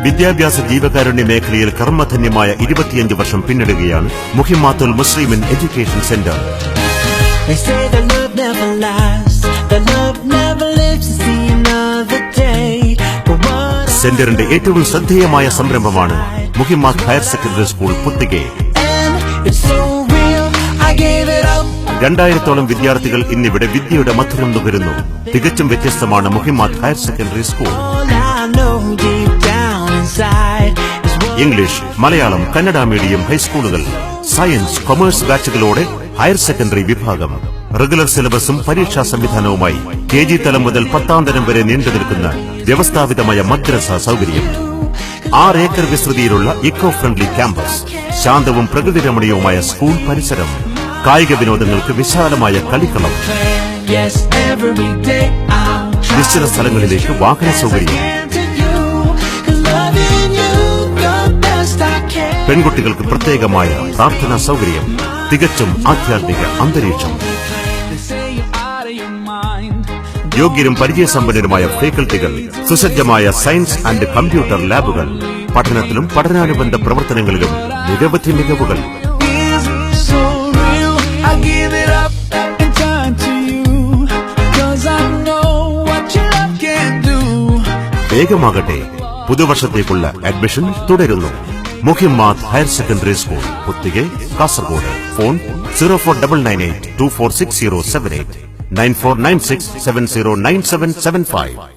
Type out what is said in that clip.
വിദ്യാഭ്യാസ ജീവകാരുണ്യ മേഖലയിൽ കർമ്മധന്യമായ 25 വർഷം പിന്നിടുകയാണ് മുഹിമ്മാത്തുൽ മുസ്ലിമീൻ എഡ്യൂക്കേഷൻ സെന്റർ. സെന്ററിന്റെ ഏറ്റവും ശ്രദ്ധേയമായ സംരംഭമാണ് Muhimmath higher secondary school Puthige. 2000-ഓളം വിദ്യാർത്ഥികൾ ഇന്നിവിടെ വിദ്യയുടെ മധുരം നുകരുന്നു. തികച്ചും വ്യത്യസ്തമാണ് Muhimmath higher secondary school. English, Malayalam, Kannada medium ഹൈസ്കൂളുകൾ, സയൻസ്, കൊമേഴ്സ് ബാച്ചുകളോടെ ഹയർ സെക്കൻഡറി വിഭാഗം, റെഗുലർ സിലബസും പരീക്ഷാ സംവിധാനവുമായി KG തലം മുതൽ 10ാം തരം വരെ നീണ്ടുനിൽക്കുന്ന വ്യവസ്ഥാപിതമായ മദ്രസ സൗകര്യം, 6 ഏക്കർ വിസ്തൃതിയിലുള്ള ഇക്കോ ഫ്രണ്ട്ലി ക്യാമ്പസ്, ശാന്തവും പ്രകൃതിരമണീയവുമായ സ്കൂൾ പരിസരം, കായിക വിനോദങ്ങൾക്ക് വിശാലമായ കളിക്കളം, നിശ്ചിത സ്ഥലങ്ങളിലേക്ക് വാഹന സൗകര്യം, പെൺകുട്ടികൾക്ക് പ്രത്യേകമായ പ്രാർത്ഥനാ സൗകര്യം, തികച്ചും ആധ്യാത്മിക അന്തരീക്ഷം, യോഗ്യരും പരിചയസമ്പന്നരുമായ ഫാക്കൽറ്റികൾ, സുസജ്ജമായ സയൻസ് ആൻഡ് കമ്പ്യൂട്ടർ ലാബുകൾ, പഠനത്തിലും പഠനാനുബന്ധ പ്രവർത്തനങ്ങളിലും നിരവധി മികവുകൾ. വേഗമാകട്ടെ, പുതുവർഷത്തേക്കുള്ള അഡ്മിഷൻ തുടരുന്നു. Muhimmath higher secondary school, Puthige, Kasaragod. Phone 0499824607894967097775.